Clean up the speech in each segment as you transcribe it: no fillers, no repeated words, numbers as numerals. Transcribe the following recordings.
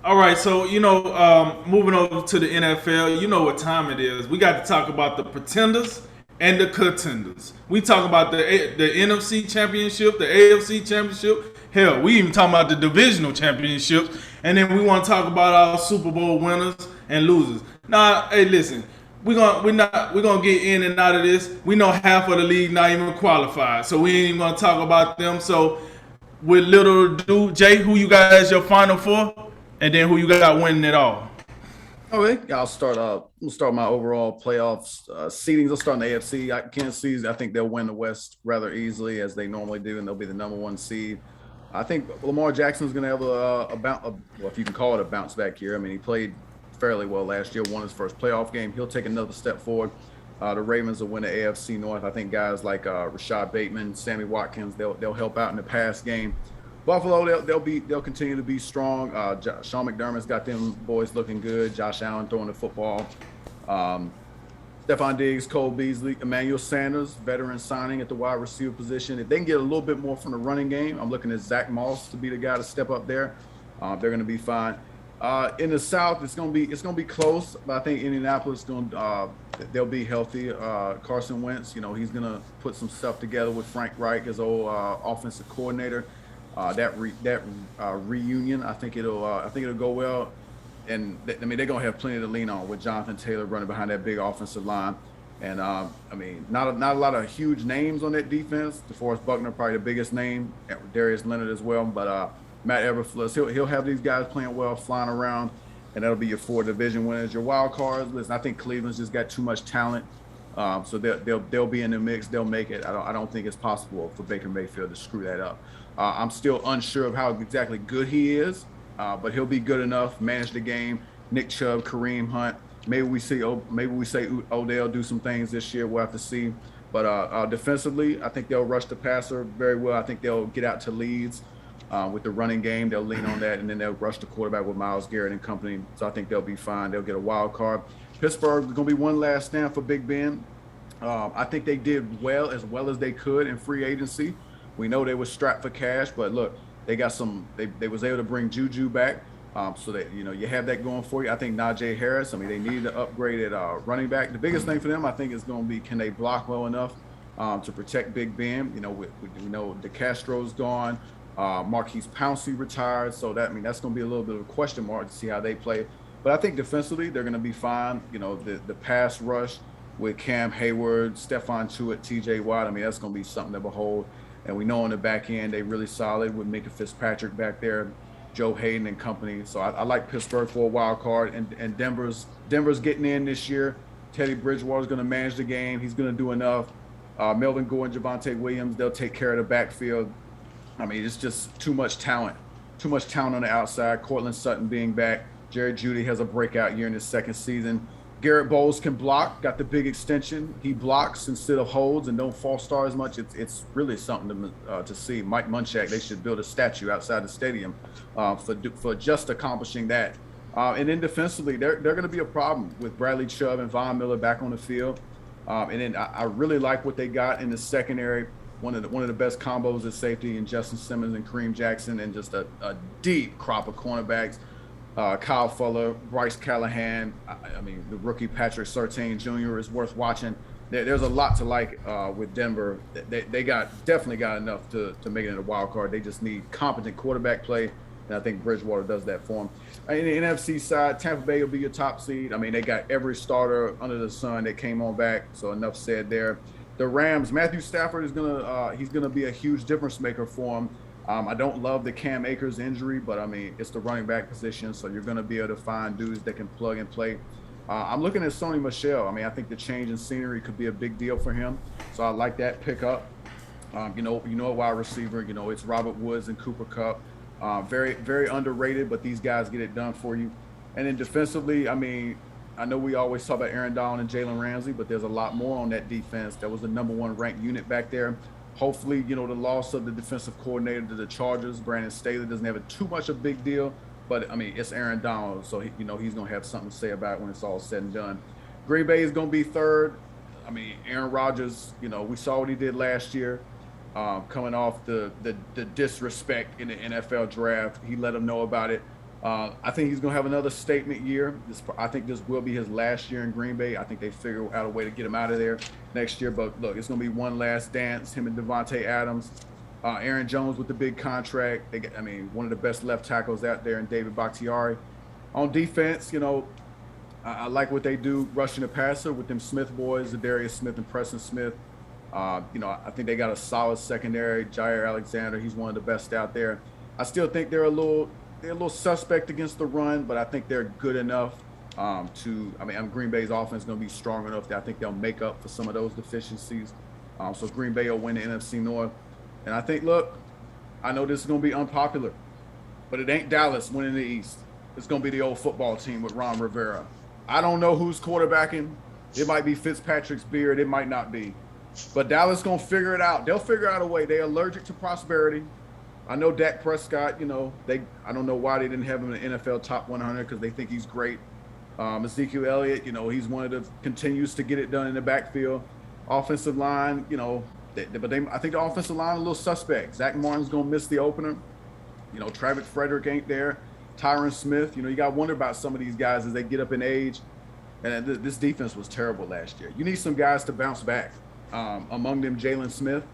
All right, so moving over to the NFL, you know what time it is. We got to talk about the pretenders and the contenders. We talk about the NFC Championship, the AFC Championship. Hell, we even talking about the divisional championships, and then we want to talk about our Super Bowl winners and losers. Now, hey, listen, we're gonna get in and out of this. We know half of the league not even qualified, so we ain't even gonna talk about them. So, with little ado, Jay, who you got as your final four? And then who you got winning it all? Okay, yeah, I'll start. We'll start my overall playoffs seedings. I'll start in the AFC. Kansas City, I think they'll win the West rather easily as they normally do, and they'll be the number one seed. I think Lamar Jackson's going to have well, if you can call it a bounce back year. I mean, he played fairly well last year, won his first playoff game. He'll take another step forward. The Ravens will win the AFC North. I think guys like Rashad Bateman, Sammy Watkins, they'll help out in the pass game. Buffalo, they'll continue to be strong. Sean McDermott's got them boys looking good. Josh Allen throwing the football. Um, Stephon Diggs, Cole Beasley, Emmanuel Sanders, veteran signing at the wide receiver position. If they can get a little bit more from the running game, I'm looking at Zach Moss to be the guy to step up there. They're going to be fine. In the South, it's going to be close, but I think Indianapolis they'll be healthy. Carson Wentz, he's going to put some stuff together with Frank Reich, his old offensive coordinator. Reunion, I think it'll go well. And I mean, they're gonna have plenty to lean on with Jonathan Taylor running behind that big offensive line. And I mean, not a lot of huge names on that defense. DeForest Buckner probably the biggest name. Darius Leonard as well, but Matt Everfluss, he'll have these guys playing well, flying around, and that'll be your four division winners. Your wild cards. Listen, I think Cleveland's just got too much talent. So they'll be in the mix. They'll make it. I don't think it's possible for Baker Mayfield to screw that up. I'm still unsure of how exactly good he is, but he'll be good enough. Manage the game. Nick Chubb, Kareem Hunt. Maybe we say Odell do some things this year. We'll have to see. But defensively, I think they'll rush the passer very well. I think they'll get out to leads with the running game. They'll lean on that, and then they'll rush the quarterback with Myles Garrett and company. So I think they'll be fine. They'll get a wild card. Pittsburgh is going to be one last stand for Big Ben. I think they did well as they could in free agency. We know they were strapped for cash, but look, they got some. They was able to bring Juju back, so that you have that going for you. I think Najee Harris. I mean, they needed to upgrade at running back. The biggest thing for them, I think, is going to be can they block well enough to protect Big Ben. We know DeCastro's gone. Marquise Pouncey retired, so that's going to be a little bit of a question mark to see how they play. But I think defensively they're going to be fine. The pass rush with Cam Hayward, Stephon Tuitt, T.J. Watt. I mean, that's going to be something to behold. And we know on the back end they're really solid with Minka Fitzpatrick back there, Joe Hayden and company. So I like Pittsburgh for a wild card. And Denver's getting in this year. Teddy Bridgewater's going to manage the game. He's going to do enough. Melvin Gordon, Javonte Williams, they'll take care of the backfield. I mean, it's just too much talent on the outside. Cortland Sutton being back. Jerry Jeudy has a breakout year in his second season. Garrett Bowles can block, got the big extension. He blocks instead of holds and don't false start as much. It's really something to see. Mike Munchak, they should build a statue outside the stadium for just accomplishing that. And then defensively, they're going to be a problem with Bradley Chubb and Von Miller back on the field. And then I really like what they got in the secondary. One of the best combos at safety in Justin Simmons and Kareem Jackson, and just a deep crop of cornerbacks. Kyle Fuller, Bryce Callahan. I mean, the rookie Patrick Surtain Jr. is worth watching. There's a lot to like with Denver. They definitely got enough to make it in a wild card. They just need competent quarterback play, and I think Bridgewater does that for them. In the NFC side, Tampa Bay will be your top seed. I mean, they got every starter under the sun that came on back, so enough said there. The Rams, Matthew Stafford is gonna be a huge difference maker for them. I don't love the Cam Akers injury, but I mean, it's the running back position, so you're going to be able to find dudes that can plug and play. I'm looking at Sony Michel. I mean, I think the change in scenery could be a big deal for him, so I like that pickup. A wide receiver. It's Robert Woods and Cooper Kupp. Very, very underrated, but these guys get it done for you. And then defensively, I mean, I know we always talk about Aaron Donald and Jalen Ramsey, but there's a lot more on that defense. That was the number one ranked unit back there. Hopefully, the loss of the defensive coordinator to the Chargers, Brandon Staley, doesn't have too much a big deal. But, I mean, it's Aaron Donald, so, he's going to have something to say about it when it's all said and done. Green Bay is going to be third. I mean, Aaron Rodgers, we saw what he did last year coming off the disrespect in the NFL draft. He let them know about it. I think he's going to have another statement year. I think this will be his last year in Green Bay. I think they figure out a way to get him out of there next year. But look, it's going to be one last dance. Him and Devontae Adams, Aaron Jones with the big contract. One of the best left tackles out there, and David Bakhtiari. On defense, I like what they do rushing the passer with them Smith boys, Zadarius Smith and Preston Smith. I think they got a solid secondary. Jair Alexander, he's one of the best out there. I still think they're a little suspect against the run, but I think they're good enough Green Bay's offense is going to be strong enough that I think they'll make up for some of those deficiencies. So Green Bay will win the NFC North. And I think, look, I know this is going to be unpopular, but it ain't Dallas winning the East. It's going to be the old football team with Ron Rivera. I don't know who's quarterbacking. It might be Fitzpatrick's beard. It might not be. But Dallas going to figure it out. They'll figure out a way. They're allergic to prosperity. I know Dak Prescott, I don't know why they didn't have him in the NFL top 100 because they think he's great. Ezekiel Elliott, he's one of the continues to get it done in the backfield. Offensive line, I think the offensive line is a little suspect. Zach Martin's going to miss the opener. Travis Frederick ain't there. Tyron Smith, you got to wonder about some of these guys as they get up in age. And this defense was terrible last year. You need some guys to bounce back. Among them, Jalen Smith.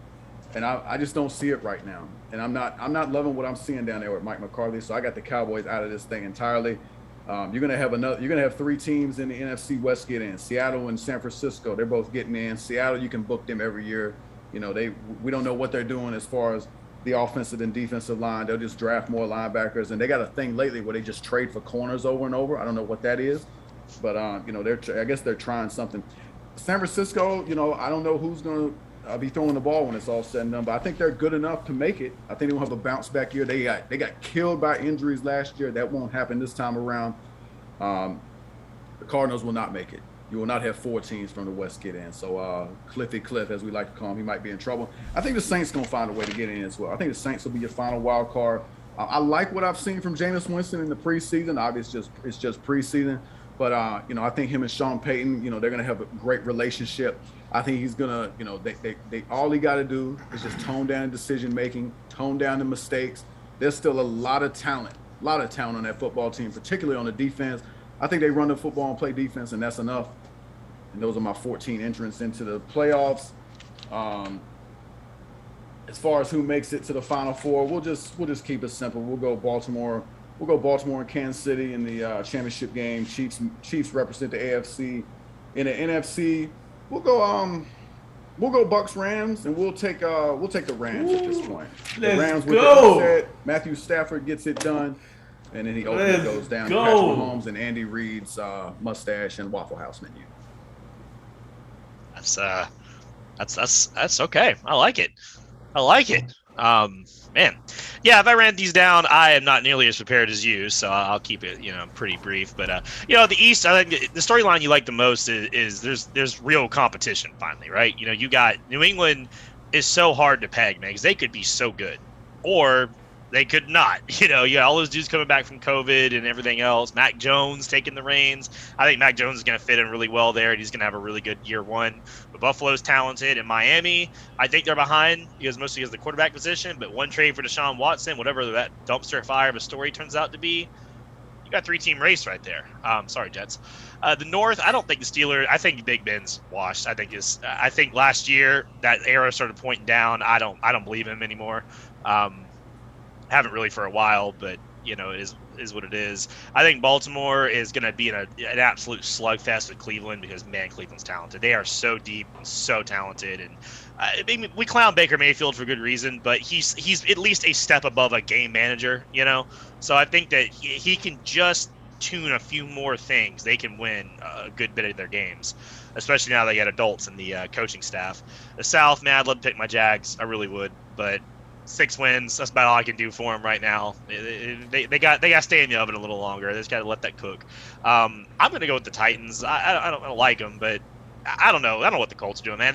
And I just don't see it right now. And I'm not loving what I'm seeing down there with Mike McCarthy. So I got the Cowboys out of this thing entirely. You're gonna have three teams in the NFC West get in. Seattle and San Francisco, they're both getting in. Seattle, you can book them every year. We don't know what they're doing as far as the offensive and defensive line. They'll just draft more linebackers, and they got a thing lately where they just trade for corners over and over. I don't know what that is, but I guess they're trying something. San Francisco, I don't know who's gonna be throwing the ball when it's all said and done, but I think they're good enough to make it. I think they will have a bounce back year. They got killed by injuries last year. That won't happen this time around. The Cardinals will not make it. You will not have four teams from the West get in. So Cliffy Cliff, as we like to call him, he might be in trouble. I think the Saints going to find a way to get in as well. I think the Saints will be your final wild card. I like what I've seen from Jameis Winston in the preseason. Obviously, it's just preseason. But, I think him and Sean Payton, they're going to have a great relationship. I think he's going to, they all he got to do is just tone down decision-making, tone down the mistakes. There's still a lot of talent on that football team, particularly on the defense. I think they run the football and play defense, and that's enough. And those are my 14 entrants into the playoffs. As far as who makes it to the Final Four, we'll just keep it simple. We'll go Baltimore and Kansas City in the championship game. Chiefs represent the AFC. In the NFC, we'll go Bucks Rams, and we'll take the Rams at this point. The Rams with the upset. Matthew Stafford gets it done, and then he ultimately goes down to Patrick Mahomes and Andy Reid's mustache and Waffle House menu. That's okay. I like it. Man, yeah, if I ran these down, I am not nearly as prepared as you, so I'll keep it, pretty brief. But the East, I think the storyline you like the most is there's real competition finally, right? You got New England is so hard to peg, man, because they could be so good, or they could not. You got all those dudes coming back from COVID and everything else. Mac Jones taking the reins. I think Mac Jones is going to fit in really well there, and he's going to have a really good year one. But Buffalo's talented, and Miami, I think they're behind mostly because of the quarterback position. But one trade for Deshaun Watson, whatever that dumpster fire of a story turns out to be, you got 3-team race right there. Sorry, Jets. The North, I don't think the Steelers. I think Big Ben's washed. I think last year that era started pointing down. I don't believe him anymore. Haven't really for a while, but it is what it is. I think Baltimore is going to be in an absolute slugfest with Cleveland because, man, Cleveland's talented. They are so deep and so talented, and we clown Baker Mayfield for good reason, but he's at least a step above a game manager, So I think that he can just tune a few more things. They can win a good bit of their games, especially now they got adults in the coaching staff. The South, man, I'd love to pick my Jags. I really would, but 6 wins, that's about all I can do for them right now. They got to stay in the oven a little longer. They just got to let that cook. I'm going to go with the Titans. I don't like them, but I don't know. I don't know what the Colts are doing, man.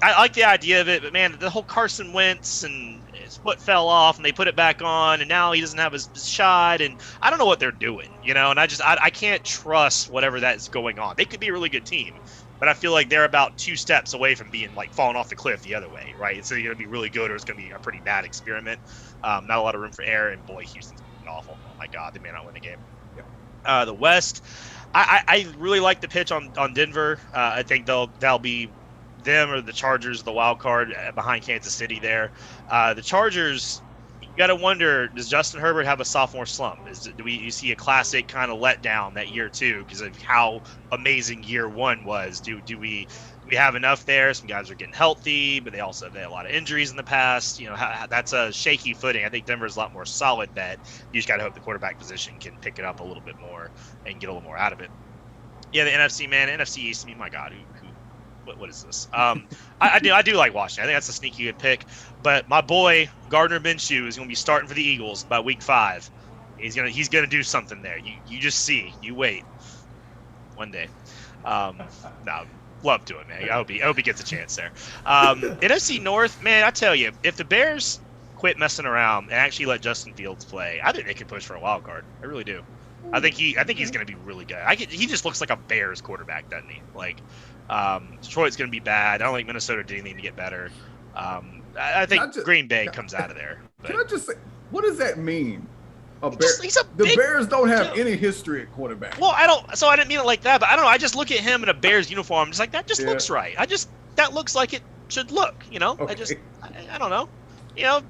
I like the idea of it, but, man, the whole Carson Wentz and his foot fell off, and they put it back on, and now he doesn't have his shot, and I don't know what they're doing, and I can't trust whatever that's going on. They could be a really good team, but I feel like they're about 2 steps away from being falling off the cliff the other way, right? It's either going to be really good or it's going to be a pretty bad experiment. Not a lot of room for error, and boy, Houston's awful. my God, they may not win the game. Yeah. The West, I really like the pitch on Denver. I think that'll be them or the Chargers, the wild card behind Kansas City there. The Chargers, you got to wonder, does Justin Herbert have a sophomore slump? Do you see a classic kind of letdown that year too because of how amazing year one was? Do we have enough there? Some guys are getting healthy, but they also have had a lot of injuries in the past. That's a shaky footing. I think Denver's a lot more solid bet. You just got to hope the quarterback position can pick it up a little bit more and get a little more out of it. Yeah, the NFC, man, NFC East. I mean, my God, what is this? I do like Washington. I think that's a sneaky good pick. But my boy Gardner Minshew is going to be starting for the Eagles by week 5. He's gonna do something there. You just see. You wait. One day. No. Love to it, man. I hope he gets a chance there. NFC North, man, I tell you, if the Bears quit messing around and actually let Justin Fields play, I think they could push for a wild card. I really do. I think he's going to be really good. He just looks like a Bears quarterback, doesn't he? Like, Detroit's going to be bad. I don't think Minnesota did anything to get better. I think Green Bay comes out of there. Can I just say, what does that mean? The Bears don't have any history at quarterback. Well, I didn't mean it like that, but I don't know. I just look at him in a Bears uniform. I'm just like, that just looks right. That looks like it should look, Okay. I don't know.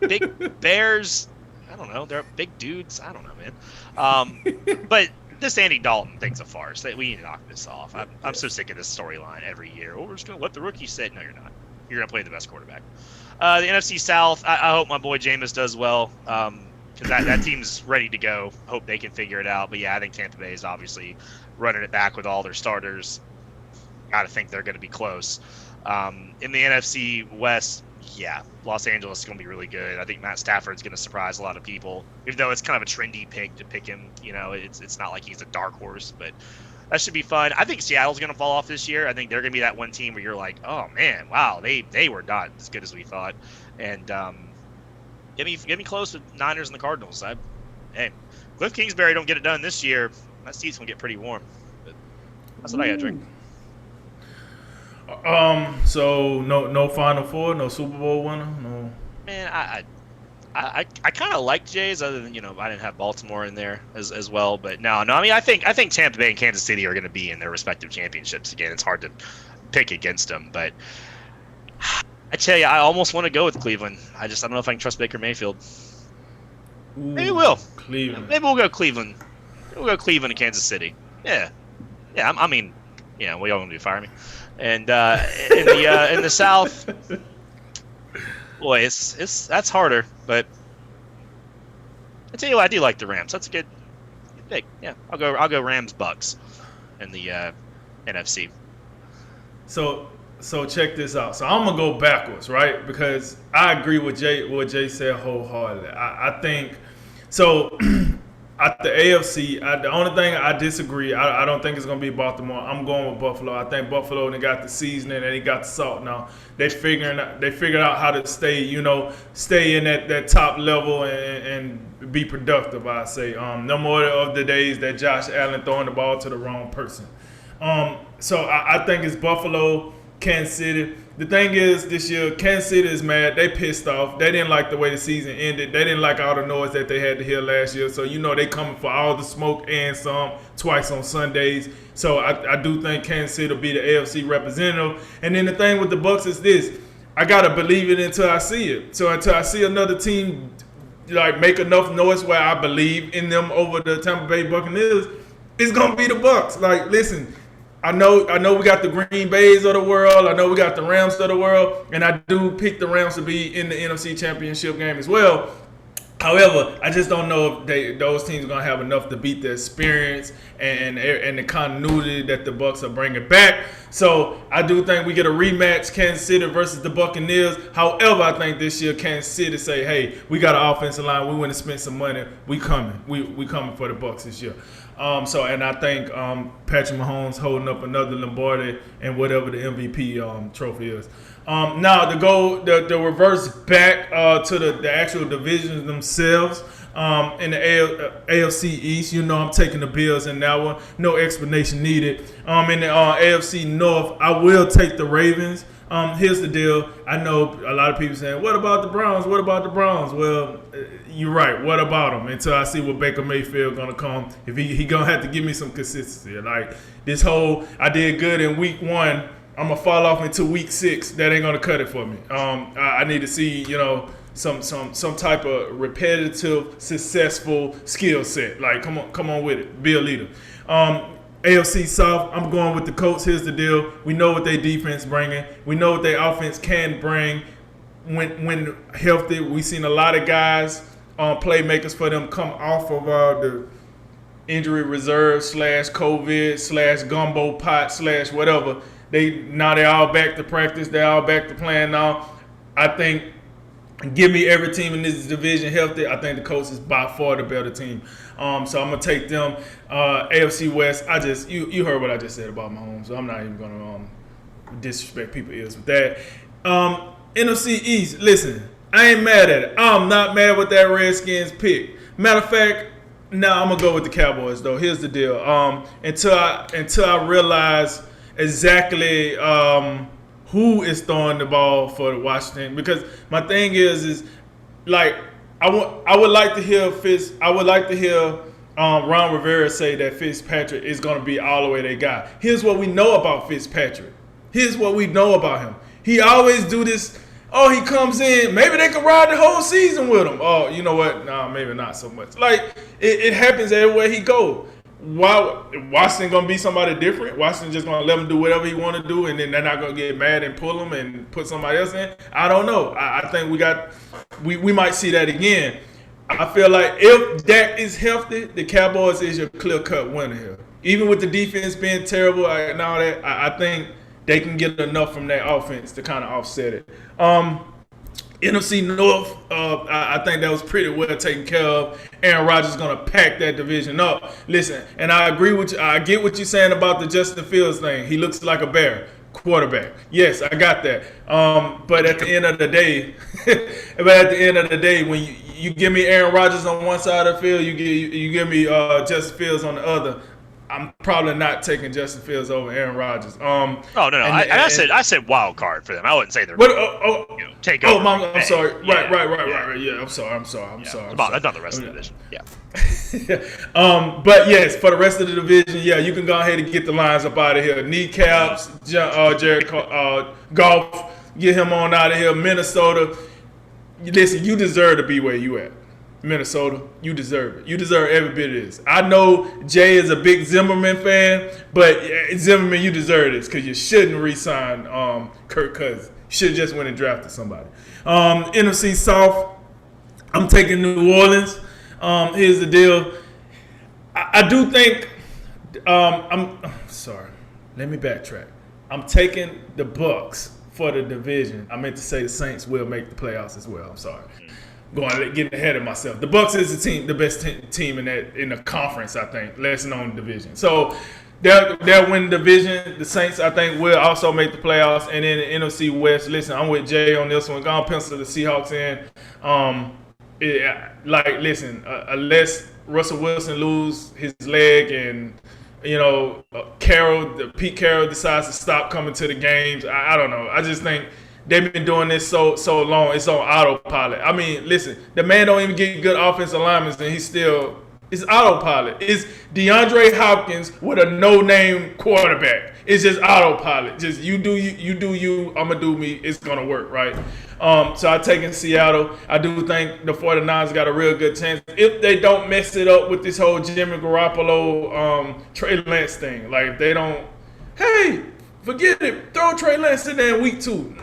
Big Bears, I don't know. They're big dudes. I don't know, man. But this Andy Dalton thing's a farce. We need to knock this off. I'm so sick of this storyline every year. Oh, we're just going to let the rookie sit. No, you're not. You're going to play the best quarterback. The NFC South, I hope my boy Jameis does well. Because that team's ready to go. Hope they can figure it out. But yeah, I think Tampa Bay is obviously running it back with all their starters. Got to think they're going to be close. In the NFC West, yeah, Los Angeles is going to be really good. I think Matt Stafford's going to surprise a lot of people, even though it's kind of a trendy pick to pick him. It's not like he's a dark horse, but that should be fun. I think Seattle's going to fall off this year. I think they're going to be that one team where you're like, oh man, wow, they were not as good as we thought. And Get me close with Niners and the Cardinals. Hey, Cliff Kingsbury don't get it done this year, that seat's gonna get pretty warm. But that's what I got to drink. So no Final Four, no Super Bowl winner, no. Man, I kind of like Jays, other than I didn't have Baltimore in there as well. But no. I mean, I think Tampa Bay and Kansas City are going to be in their respective championships again. It's hard to pick against them, but. I tell you, I almost want to go with Cleveland. I don't know if I can trust Baker Mayfield. Maybe we'll. Cleveland. Maybe we'll go Cleveland. We'll go Cleveland and Kansas City. Yeah. I mean, what y'all gonna do? Fire me? And in the South, boy, that's harder. But I tell you what, I do like the Rams. That's a good pick. Yeah, I'll go Rams Bucks in the NFC. So check this out. So I'm gonna go backwards, right? Because I agree with what Jay said wholeheartedly. I think so. At the AFC, the only thing I disagree, I don't think it's gonna be Baltimore. I'm going with Buffalo. I think Buffalo, they got the seasoning and they got the salt now. They figured out how to stay in that top level and be productive. I say no more of the days that Josh Allen throwing the ball to the wrong person. So I think it's Buffalo. Kansas City. The thing is, this year, Kansas City is mad. They pissed off. They didn't like the way the season ended. They didn't like all the noise that they had to hear last year. So, they coming for all the smoke and some twice on Sundays. So, I do think Kansas City will be the AFC representative. And then the thing with the Bucs is this. I got to believe it until I see it. So, until I see another team, make enough noise where I believe in them over the Tampa Bay Buccaneers, it's going to be the Bucs. Listen, I know we got the Green Bays of the world. I know we got the Rams of the world. And I do pick the Rams to be in the NFC Championship game as well. However, I just don't know if those teams are going to have enough to beat the experience and the continuity that the Bucs are bringing back. So I do think we get a rematch, Kansas City versus the Buccaneers. However, I think this year Kansas City say, hey, we got an offensive line. We want to spend some money. We coming. We coming for the Bucs this year. And I think Patrick Mahomes holding up another Lombardi and whatever the MVP trophy is. Now to go the reverse back to the actual divisions themselves. In the AFC East, I'm taking the Bills in that one. No explanation needed. In the AFC North, I will take the Ravens. Here's the deal. I know a lot of people saying, "What about the Browns? What about the Browns?" Well, you're right. What about them? Until I see what Baker Mayfield gonna come, if he gonna have to give me some consistency. Like this whole, I did good in week 1. I'm gonna fall off into week 6. That ain't gonna cut it for me. I need to see, some type of repetitive, successful skill set. Like, come on with it. Be a leader. AFC South, I'm going with the Colts. Here's the deal. We know what their defense bringing. We know what their offense can bring when healthy. We've seen a lot of guys, playmakers for them, come off of the injury reserve / COVID / gumbo pot / whatever. They're all back to practice. They're all back to playing now. I think, give me every team in this division healthy. I think the Colts is by far the better team. So I'm gonna take them. AFC West. You heard what I just said about Mahomes. So I'm not even gonna disrespect people's ears with that. NFC East. Listen, I ain't mad at it. I'm not mad with that Redskins pick. Matter of fact, now I'm gonna go with the Cowboys though. Here's the deal. Until I realize exactly who is throwing the ball for Washington, because my thing is like I would like to hear Ron Rivera say that Fitzpatrick is going to be all the way they got. Here's what we know about Fitzpatrick. Here's what we know about him. He always do this. Oh, he comes in. Maybe they can ride the whole season with him. Oh, you know what? No, maybe not so much. Like it happens everywhere he goes. Why Washington gonna be somebody different? Washington just gonna let him do whatever he want to do, and then they're not gonna get mad and pull him and put somebody else in? I don't know. I think we might see that again. I feel like if Dak is healthy, the Cowboys is your clear-cut winner here. Even with the defense being terrible and all that, I think they can get enough from that offense to kind of offset it. NFC North, I think that was pretty well taken care of. Aaron Rodgers is going to pack that division up. Listen, and I agree with you. I get what you're saying about the Justin Fields thing. He looks like a bear quarterback. Yes, I got that. But at the end of the day, when you give me Aaron Rodgers on one side of the field, you give me Justin Fields on the other, I'm probably not taking Justin Fields over Aaron Rodgers. No. I said wild card for them. I wouldn't say they're take over. I'm sorry. Right. Yeah, I'm sorry. I'm sorry. That's not the rest of the division. Yeah. But yes, for the rest of the division, yeah, you can go ahead and get the lines up out of here. Kneecaps, Jared Goff, get him on out of here. Minnesota, listen, you deserve to be where you at. Minnesota, you deserve it. You deserve every bit of this. I know Jay is a big Zimmerman fan, but Zimmerman, you deserve this because you shouldn't re-sign Kirk Cousins. You should have just went and drafted somebody. NFC South, I'm taking New Orleans. Here's the deal. I do think I'm sorry. Let me backtrack. I'm taking the Bucks for the division. I meant to say the Saints will make the playoffs as well. I'm sorry. Getting ahead of myself. The Bucks is the best team in the conference, I think, less known division. So they'll win the division. The Saints, I think, will also make the playoffs. And then the NFC West. Listen, I'm with Jay on this one. Gonna pencil the Seahawks in. Unless Russell Wilson lose his leg and Pete Carroll decides to stop coming to the games, I don't know. I just think they've been doing this so long. It's on autopilot. I mean, listen, the man don't even get good offensive linemen, and it's autopilot. It's DeAndre Hopkins with a no-name quarterback. It's just autopilot. Just you do you. I'm gonna do me. It's gonna work, right? So I take in Seattle. I do think the 49ers got a real good chance if they don't mess it up with this whole Jimmy Garoppolo, Trey Lance thing. Like if they don't, hey, forget it. Throw Trey Lance in there in week 2.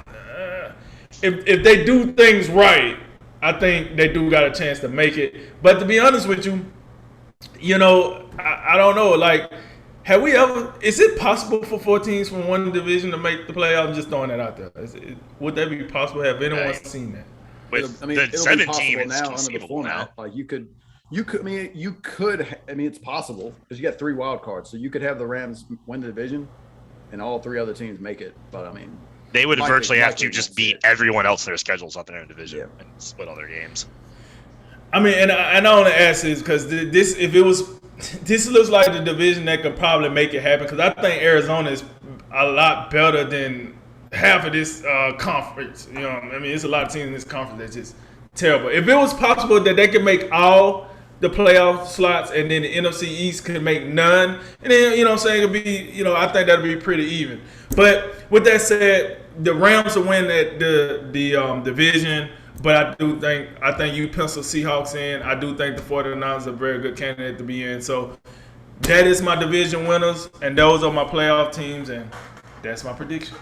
If they do things right, I think they do got a chance to make it. But to be honest with you, I don't know. Like, have we ever? Is it possible for 4 teams from one division to make the playoffs? I'm just throwing that out there. Would that be possible? Have anyone seen that? The 7 teams now under the format. Like you could. It's possible because you got 3 wild cards, so you could have the Rams win the division, and all 3 other teams make it. But I mean, they would virtually have to just beat everyone else in their schedules out there in the division and split all their games. I mean, and I want to ask this because this looks like the division that could probably make it happen because I think Arizona is a lot better than half of this conference. You know, I mean, it's a lot of teams in this conference that's just terrible. If it was possible that they could make all the playoff slots and then the NFC East could make none, and then, you know what I'm saying, it'd be, you know, I think that'd be pretty even. But with that said, the Rams will win the division, but I think you pencil Seahawks in. I do think the 49ers are a very good candidate to be in. So that is my division winners, and those are my playoff teams, and that's my prediction.